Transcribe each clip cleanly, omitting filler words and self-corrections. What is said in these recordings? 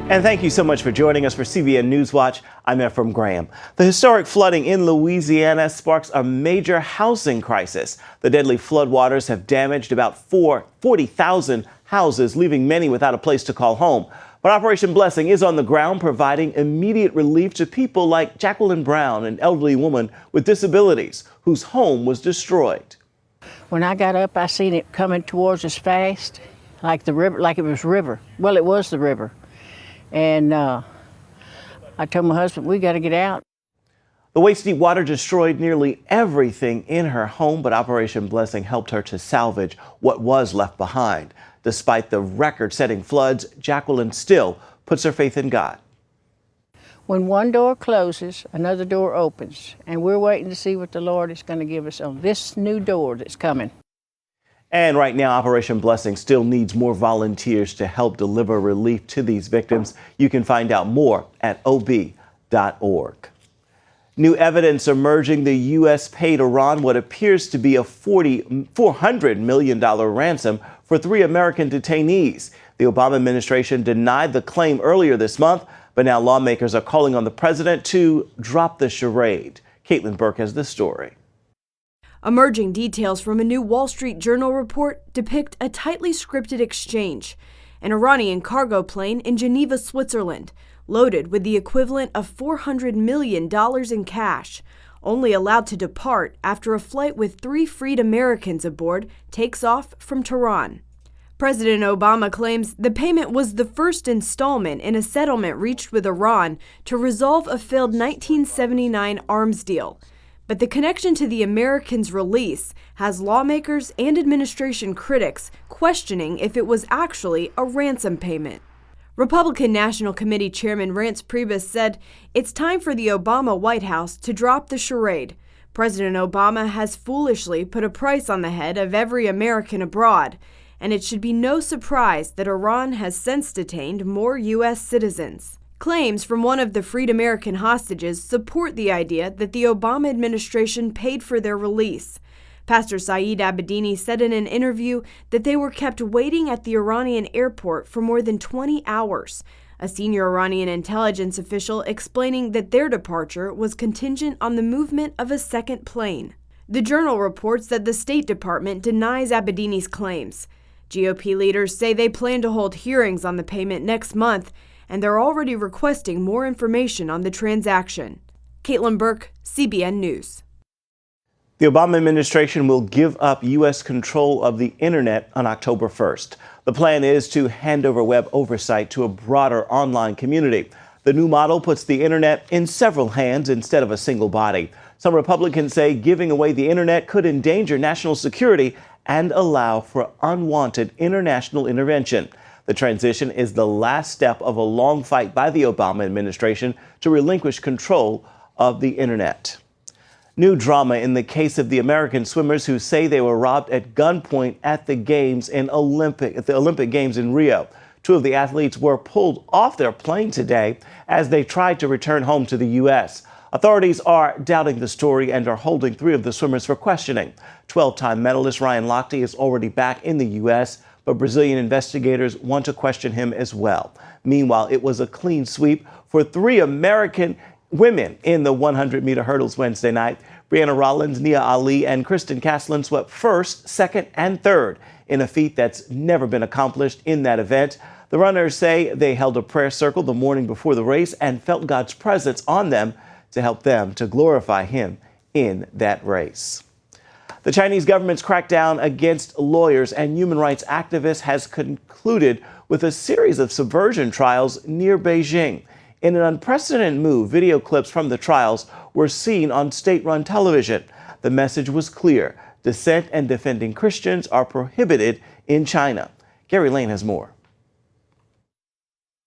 And thank you so much for joining us for CBN NewsWatch. I'm Ephraim Graham. The historic flooding in Louisiana sparks a major housing crisis. The deadly floodwaters have damaged about 40,000 houses, leaving many without a place to call home. But Operation Blessing is on the ground, providing immediate relief to people like Jacqueline Brown, an elderly woman with disabilities whose home was destroyed. When I got up, I seen it coming towards us fast, like the river, like it was river. Well, it was the river. And I told my husband, we got to get out. The waist-deep water destroyed nearly everything in her home, but Operation Blessing helped her to salvage what was left behind. Despite the record-setting floods, Jacqueline still puts her faith in God. When one door closes, another door opens, and we're waiting to see what the Lord is going to give us on this new door that's coming. And right now, Operation Blessing still needs more volunteers to help deliver relief to these victims. You can find out more at ob.org. New evidence emerging: the U.S. paid Iran what appears to be a $400 million ransom for 3 American detainees. The Obama administration denied the claim earlier this month, but now lawmakers are calling on the president to drop the charade. Caitlin Burke has the story. Emerging details from a new Wall Street Journal report depict a tightly scripted exchange. An Iranian cargo plane in Geneva, Switzerland, loaded with the equivalent of $400 million in cash, only allowed to depart after a flight with 3 freed Americans aboard takes off from Tehran. President Obama claims the payment was the first installment in a settlement reached with Iran to resolve a failed 1979 arms deal. But the connection to the Americans' release has lawmakers and administration critics questioning if it was actually a ransom payment. Republican National Committee Chairman Reince Priebus said it's time for the Obama White House to drop the charade. President Obama has foolishly put a price on the head of every American abroad, and it should be no surprise that Iran has since detained more U.S. citizens. Claims from one of the freed American hostages support the idea that the Obama administration paid for their release. Pastor Saeed Abedini said in an interview that they were kept waiting at the Iranian airport for more than 20 hours, a senior Iranian intelligence official explaining that their departure was contingent on the movement of a second plane. The Journal reports that the State Department denies Abedini's claims. GOP leaders say they plan to hold hearings on the payment next month, and they're already requesting more information on the transaction. Caitlin Burke, CBN News. The Obama administration will give up U.S. control of the internet on October 1st. The plan is to hand over web oversight to a broader online community. The new model puts the internet in several hands instead of a single body. Some Republicans say giving away the internet could endanger national security and allow for unwanted international intervention. The transition is the last step of a long fight by the Obama administration to relinquish control of the internet. New drama in the case of the American swimmers who say they were robbed at gunpoint at the Olympic Games in Rio. 2 of the athletes were pulled off their plane today as they tried to return home to the U.S. Authorities are doubting the story and are holding 3 of the swimmers for questioning. 12-time medalist Ryan Lochte is already back in the U.S., but Brazilian investigators want to question him as well. Meanwhile, it was a clean sweep for 3 American women in the 100-meter hurdles Wednesday night. Brianna Rollins, Nia Ali, and Kristen Caslin swept first, second, and third in a feat that's never been accomplished in that event. The runners say they held a prayer circle the morning before the race and felt God's presence on them to help them to glorify Him in that race. The Chinese government's crackdown against lawyers and human rights activists has concluded with a series of subversion trials near Beijing. In an unprecedented move, video clips from the trials were seen on state-run television. The message was clear: dissent and defending Christians are prohibited in China. Gary Lane has more.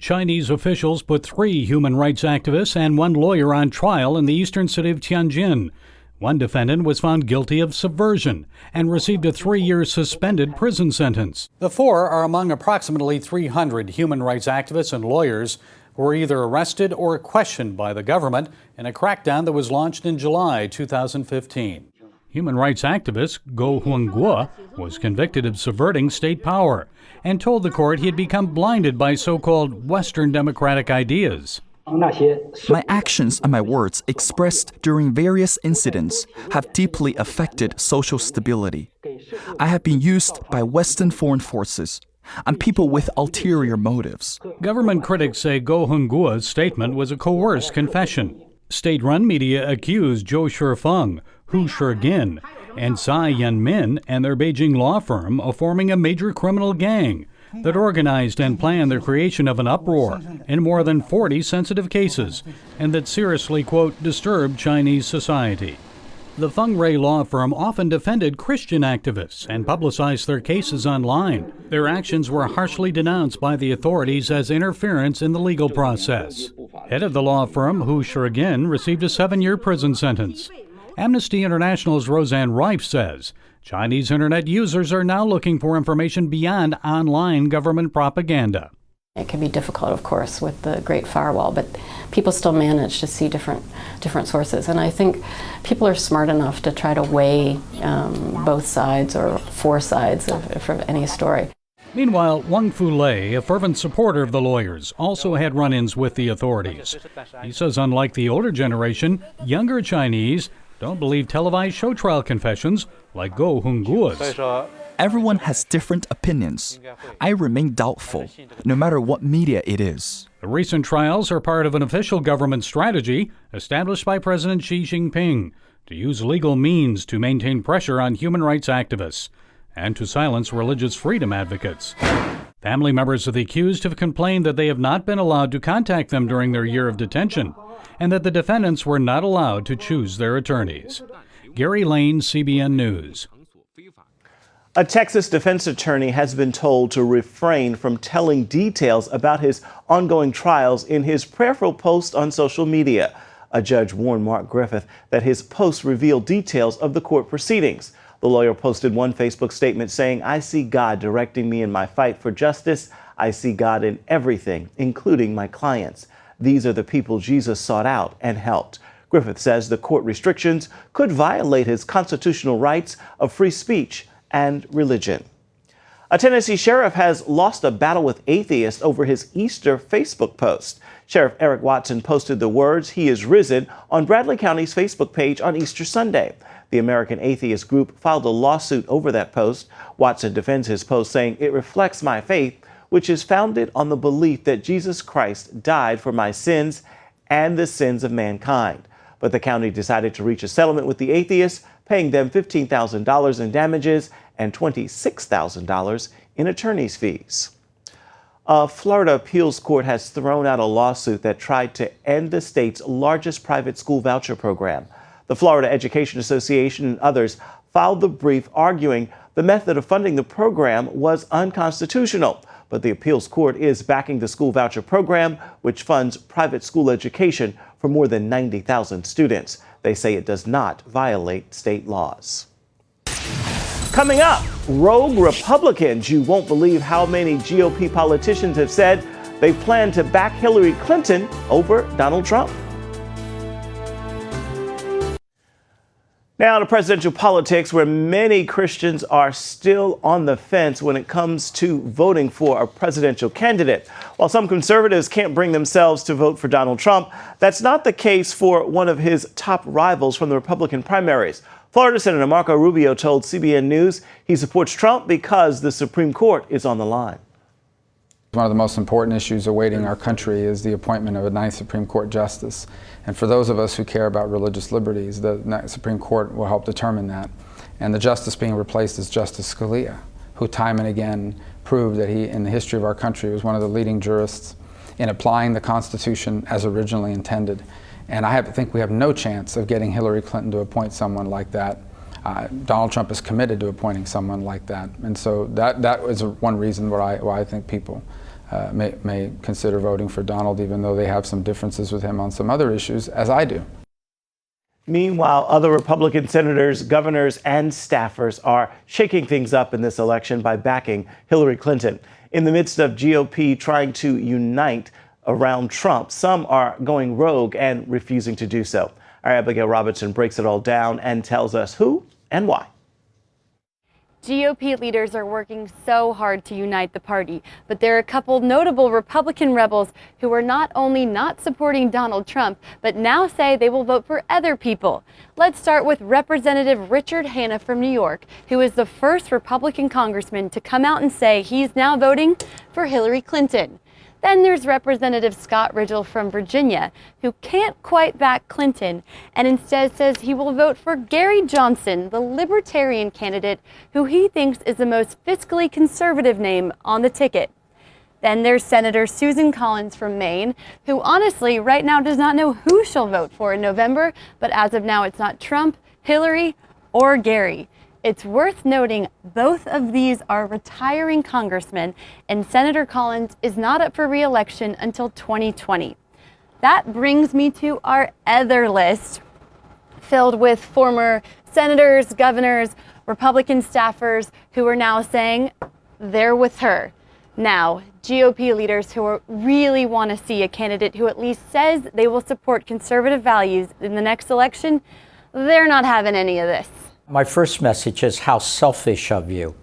Chinese officials put 3 human rights activists and 1 lawyer on trial in the eastern city of Tianjin. One defendant was found guilty of subversion and received a 3-year suspended prison sentence. The 4 are among approximately 300 human rights activists and lawyers who were either arrested or questioned by the government in a crackdown that was launched in July 2015. Human rights activist Go Rogue was convicted of subverting state power and told the court he had become blinded by so-called Western democratic ideas. My actions and my words expressed during various incidents have deeply affected social stability. I have been used by Western foreign forces and people with ulterior motives. Government critics say Go Rogue's statement was a coerced confession. State-run media accused Zhou Shifeng, Hu Shigin, and Tsai Yan-min and their Beijing law firm of forming a major criminal gang that organized and planned the creation of an uproar in more than 40 sensitive cases, and that seriously, quote, disturbed Chinese society. The Feng Rui law firm often defended Christian activists and publicized their cases online. Their actions were harshly denounced by the authorities as interference in the legal process. Head of the law firm, Hu Shigin, received a 7-year prison sentence. Amnesty International's Roseanne Rife says Chinese internet users are now looking for information beyond online government propaganda. It can be difficult, of course, with the Great Firewall, but people still manage to see different sources. And I think people are smart enough to try to weigh both sides or 4 sides of any story. Meanwhile, Wang Fulei, a fervent supporter of the lawyers, also had run-ins with the authorities. He says unlike the older generation, younger Chinese don't believe televised show trial confessions like Go Rogue's. Everyone has different opinions. I remain doubtful, no matter what media it is. The recent trials are part of an official government strategy established by President Xi Jinping to use legal means to maintain pressure on human rights activists and to silence religious freedom advocates. Family members of the accused have complained that they have not been allowed to contact them during their year of detention and that the defendants were not allowed to choose their attorneys. Gary Lane, CBN News. A Texas defense attorney has been told to refrain from telling details about his ongoing trials in his prayerful post on social media. A judge warned Mark Griffith that his post revealed details of the court proceedings. The lawyer posted one Facebook statement saying, "I see God directing me in my fight for justice. I see God in everything, including my clients. These are the people Jesus sought out and helped." Griffith says the court restrictions could violate his constitutional rights of free speech and religion. A Tennessee sheriff has lost a battle with atheists over his Easter Facebook post. Sheriff Eric Watson posted the words, "He is risen," on Bradley County's Facebook page on Easter Sunday. The American Atheist Group filed a lawsuit over that post. Watson defends his post, saying it reflects my faith, which is founded on the belief that Jesus Christ died for my sins and the sins of mankind. But the county decided to reach a settlement with the atheists, paying them $15,000 in damages and $26,000 in attorney's fees. A Florida appeals court has thrown out a lawsuit that tried to end the state's largest private school voucher program. The Florida Education Association and others filed the brief arguing the method of funding the program was unconstitutional. But the appeals court is backing the school voucher program, which funds private school education for more than 90,000 students. They say it does not violate state laws. Coming up, rogue Republicans. You won't believe how many GOP politicians have said they plan to back Hillary Clinton over Donald Trump. Now to presidential politics, where many Christians are still on the fence when it comes to voting for a presidential candidate. While some conservatives can't bring themselves to vote for Donald Trump, that's not the case for one of his top rivals from the Republican primaries. Florida Senator Marco Rubio told CBN News he supports Trump because the Supreme Court is on the line. One of the most important issues awaiting our country is the appointment of a 9th Supreme Court justice. And for those of us who care about religious liberties, the 9th Supreme Court will help determine that. And the justice being replaced is Justice Scalia, who time and again proved that he, in the history of our country, was one of the leading jurists in applying the Constitution as originally intended. And I think we have no chance of getting Hillary Clinton to appoint someone like that. Donald Trump is committed to appointing someone like that. And so that is one reason why I think people may consider voting for Donald, even though they have some differences with him on some other issues, as I do. Meanwhile, other Republican senators, governors, and staffers are shaking things up in this election by backing Hillary Clinton. In the midst of GOP trying to unite around Trump, some are going rogue and refusing to do so. Our Abigail Robertson breaks it all down and tells us who and why. GOP leaders are working so hard to unite the party, but there are a couple notable Republican rebels who are not only not supporting Donald Trump, but now say they will vote for other people. Let's start with Representative Richard Hanna from New York, who is the first Republican congressman to come out and say he's now voting for Hillary Clinton. Then there's Representative Scott Ridgel from Virginia, who can't quite back Clinton and instead says he will vote for Gary Johnson, the Libertarian candidate, who he thinks is the most fiscally conservative name on the ticket. Then there's Senator Susan Collins from Maine, who honestly right now does not know who she'll vote for in November, but as of now it's not Trump, Hillary, or Gary. It's worth noting both of these are retiring congressmen, and Senator Collins is not up for re-election until 2020. That brings me to our other list, filled with former senators, governors, Republican staffers who are now saying they're with her. Now, GOP leaders who really want to see a candidate who at least says they will support conservative values in the next election, they're not having any of this. My first message is how selfish of you.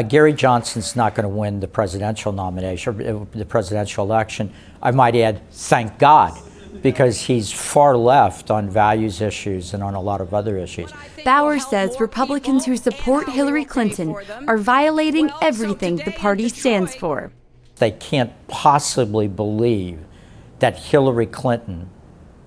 Gary Johnson's not going to win the presidential nomination, the presidential election. I might add, thank God, because he's far left on values issues and on a lot of other issues. Bauer says Republicans who support Hillary Clinton are violating everything the party stands for. They can't possibly believe that Hillary Clinton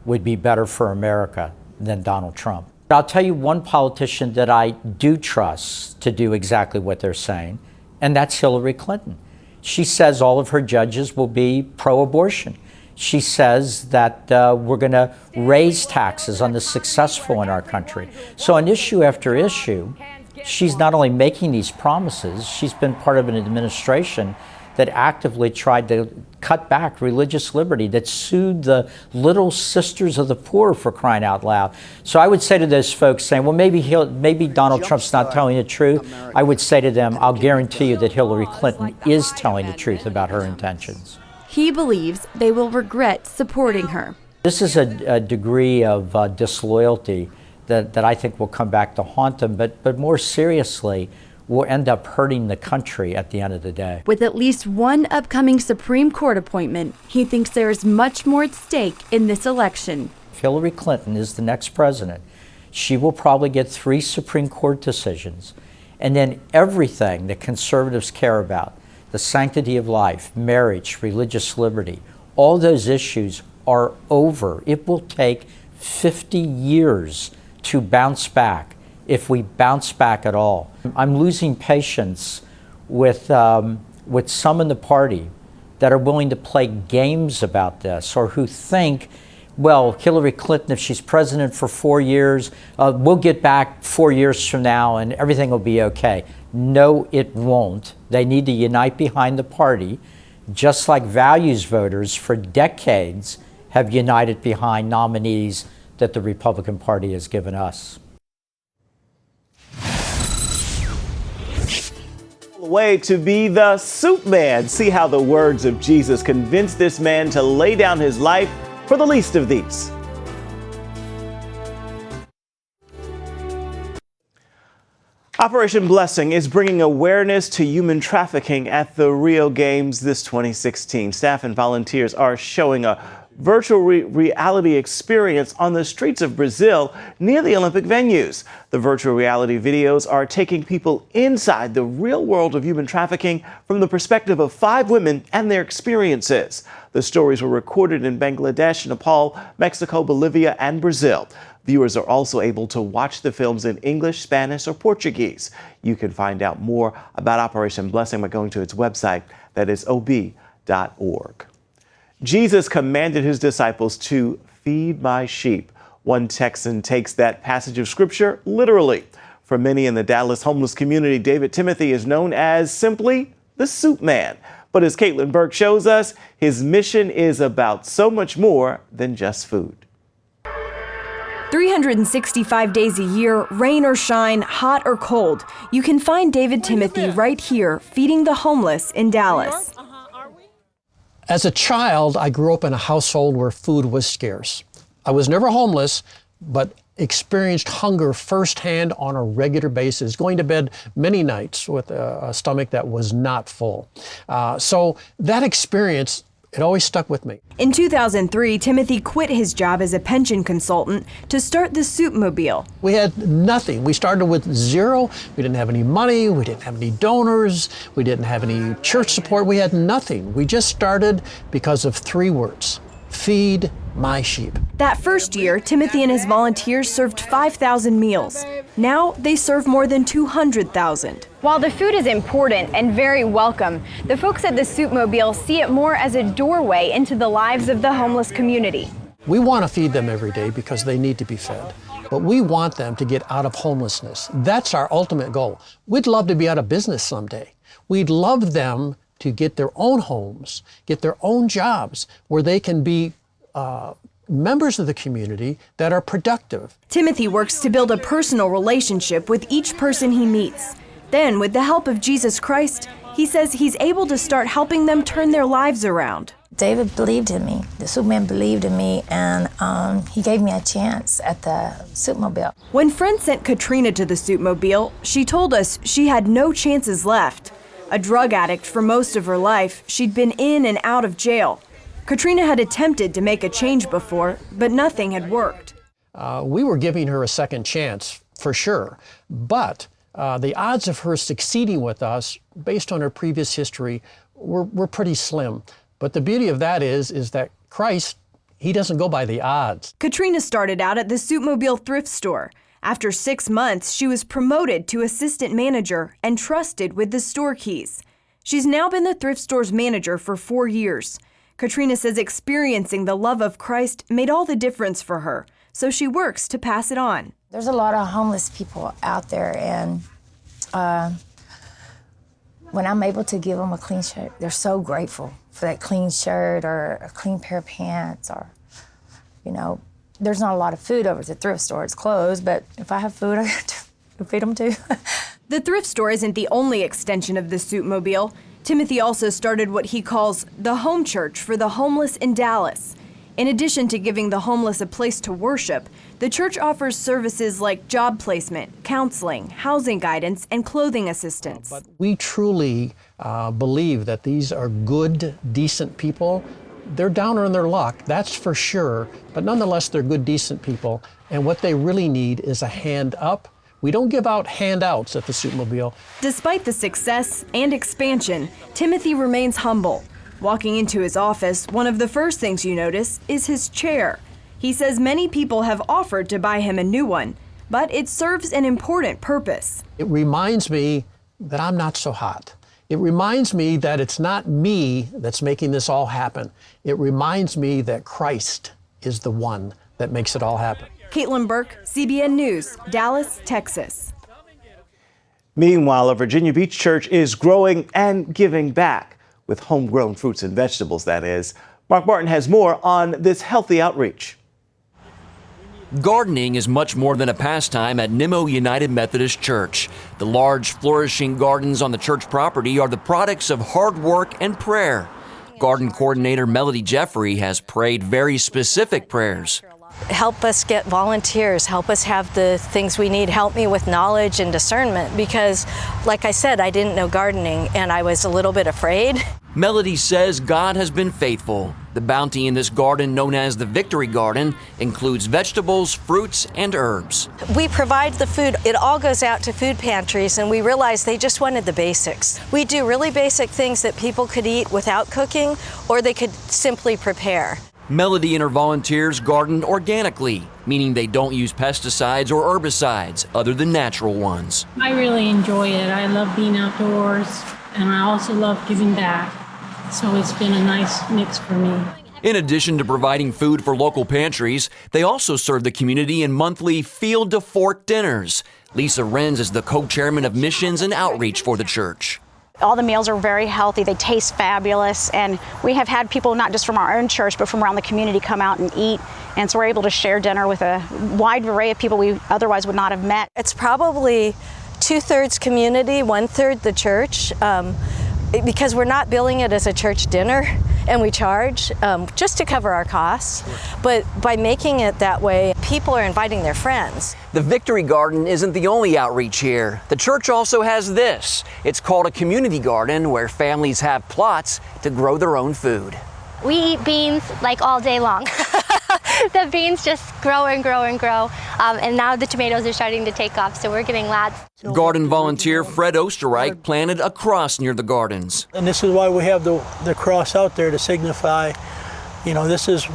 would be better for America than Donald Trump. I'll tell you one politician that I do trust to do exactly what they're saying, and that's Hillary Clinton. She says all of her judges will be pro-abortion. She says that we're going to raise taxes on the successful in our country. So on issue after issue, she's not only making these promises, she's been part of an administration that actively tried to cut back religious liberty, that sued the Little Sisters of the Poor, for crying out loud. So I would say to those folks saying, well, maybe Donald Trump's not telling the truth, I would say to them, I'll guarantee you that Hillary Clinton is telling the truth about her intentions. He believes they will regret supporting her. This is a degree of disloyalty that I think will come back to haunt them, but more seriously, will end up hurting the country at the end of the day. With at least one upcoming Supreme Court appointment, he thinks there is much more at stake in this election. If Hillary Clinton is the next president, she will probably get 3 Supreme Court decisions, and then everything that conservatives care about, the sanctity of life, marriage, religious liberty, all those issues are over. It will take 50 years to bounce back, if we bounce back at all. I'm losing patience with some in the party that are willing to play games about this, or who think, well, Hillary Clinton, if she's president for 4 years, we'll get back 4 years from now and everything will be okay. No, it won't. They need to unite behind the party, just like values voters for decades have united behind nominees that the Republican Party has given us. Way to be the soup man. See how the words of Jesus convinced this man to lay down his life for the least of these. Operation Blessing is bringing awareness to human trafficking at the Rio Games this 2016. Staff and volunteers are showing a virtual reality experience on the streets of Brazil near the Olympic venues. The virtual reality videos are taking people inside the real world of human trafficking from the perspective of 5 women and their experiences. The stories were recorded in Bangladesh, Nepal, Mexico, Bolivia, and Brazil. Viewers are also able to watch the films in English, Spanish, or Portuguese. You can find out more about Operation Blessing by going to its website, that is ob.org. Jesus commanded his disciples to feed my sheep. One Texan takes that passage of scripture literally. For many in the Dallas homeless community, David Timothy is known as simply the soup man. But as Caitlin Burke shows us, his mission is about so much more than just food. 365 days a year, rain or shine, hot or cold, you can find David Timothy right here feeding the homeless in Dallas. As a child, I grew up in a household where food was scarce. I was never homeless, but experienced hunger firsthand on a regular basis, going to bed many nights with a stomach that was not full. So that experience, it always stuck with me. In 2003, Timothy quit his job as a pension consultant to start the Soupmobile. We had nothing. We started with zero. We didn't have any money. We didn't have any donors. We didn't have any church support. We had nothing. We just started because of 3 words: feed my sheep. That first year, Timothy and his volunteers served 5,000 meals. Now they serve more than 200,000. While the food is important and very welcome, the folks at the Soupmobile see it more as a doorway into the lives of the homeless community. We want to feed them every day because they need to be fed, but we want them to get out of homelessness. That's our ultimate goal. We'd love to be out of business someday. We'd love them to get their own homes, get their own jobs, where they can be members of the community that are productive. Timothy works to build a personal relationship with each person he meets. Then, with the help of Jesus Christ, he says he's able to start helping them turn their lives around. David believed in me. The Superman believed in me, and he gave me a chance at the Soupmobile. When friends sent Katrina to the Soupmobile, she told us she had no chances left. A drug addict for most of her life, she'd been in and out of jail. Katrina had attempted to make a change before, but nothing had worked. We were giving her a second chance, for sure, but the odds of her succeeding with us, based on her previous history, were pretty slim. But the beauty of that is that Christ, he doesn't go by the odds. Katrina started out at the Soupmobile thrift store. After 6 months, she was promoted to assistant manager and trusted with the store keys. She's now been the thrift store's manager for 4 years. Katrina says experiencing the love of Christ made all the difference for her, so she works to pass it on. There's a lot of homeless people out there, and when I'm able to give them a clean shirt, they're so grateful for that clean shirt or a clean pair of pants, or, you know, there's not a lot of food over at the thrift store. It's closed, but if I have food, I have to feed them too. The thrift store isn't the only extension of the Soupmobile. Timothy also started what he calls the home church for the homeless in Dallas. In addition to giving the homeless a place to worship, the church offers services like job placement, counseling, housing guidance, and clothing assistance. But we truly believe that these are good, decent people. They're down on their luck, that's for sure, but nonetheless, they're good, decent people. And what they really need is a hand up. We don't give out handouts at the Soupmobile. Despite the success and expansion, Timothy remains humble. Walking into his office, one of the first things you notice is his chair. He says many people have offered to buy him a new one, but it serves an important purpose. It reminds me that I'm not so hot. It reminds me that it's not me that's making this all happen. It reminds me that Christ is the one that makes it all happen. Caitlin Burke, CBN News, Dallas, Texas. Meanwhile, a Virginia Beach church is growing and giving back with homegrown fruits and vegetables, that is. Mark Martin has more on this healthy outreach. Gardening is much more than a pastime at Nimmo United Methodist Church. The large, flourishing gardens on the church property are the products of hard work and prayer. Garden coordinator Melody Jeffrey has prayed very specific prayers. Help us get volunteers, help us have the things we need, help me with knowledge and discernment, because like I said, I didn't know gardening and I was a little bit afraid. Melody says God has been faithful. The bounty in this garden, known as the Victory Garden, includes vegetables, fruits, and herbs. We provide the food. It all goes out to food pantries, and we realized they just wanted the basics. We do really basic things that people could eat without cooking, or they could simply prepare. Melody and her volunteers garden organically, meaning they don't use pesticides or herbicides other than natural ones. I really enjoy it. I love being outdoors, and I also love giving back. So it's been a nice mix for me. In addition to providing food for local pantries, they also serve the community in monthly Field to Fork dinners. Lisa Renz is the co-chairman of missions and outreach for the church. All the meals are very healthy, they taste fabulous, and we have had people not just from our own church but from around the community come out and eat, and so we're able to share dinner with a wide array of people we otherwise would not have met. It's probably 2/3 community, 1/3 the church, because we're not billing it as a church dinner. and we charge just to cover our costs. But by making it that way, people are inviting their friends. The Victory Garden isn't the only outreach here. The church also has this. It's called a community garden where families have plots to grow their own food. We eat beans like all day long. The beans just grow and grow and grow. And now the tomatoes are starting to take off, so we're getting lots. Garden volunteer Fred Osterreich planted a cross near the gardens. And this is why we have the cross out there to signify, you know, this is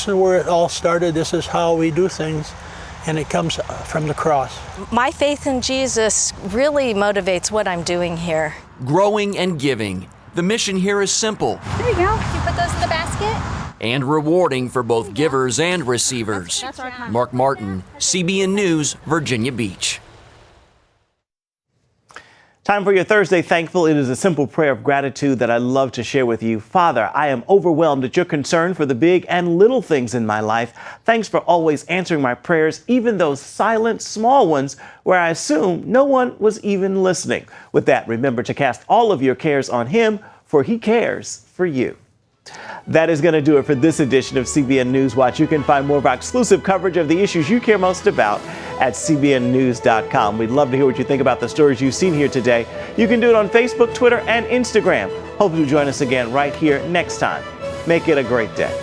where it all started. This is how we do things, and it comes from the cross. My faith in Jesus really motivates what I'm doing here. Growing and giving. The mission here is simple. There you go. You put those in the basket. And rewarding for both givers and receivers. Mark Martin, CBN News, Virginia Beach. Time for your Thursday Thankful. It is a simple prayer of gratitude that I love to share with you. Father, I am overwhelmed at your concern for the big and little things in my life. Thanks for always answering my prayers, even those silent, small ones where I assume no one was even listening. With that, remember to cast all of your cares on him, for he cares for you. That is going to do it for this edition of CBN NewsWatch. You can find more of our exclusive coverage of the issues you care most about at cbnnews.com. We'd love to hear what you think about the stories you've seen here today. You can do it on Facebook, Twitter, and Instagram. Hope you'll join us again right here next time. Make it a great day.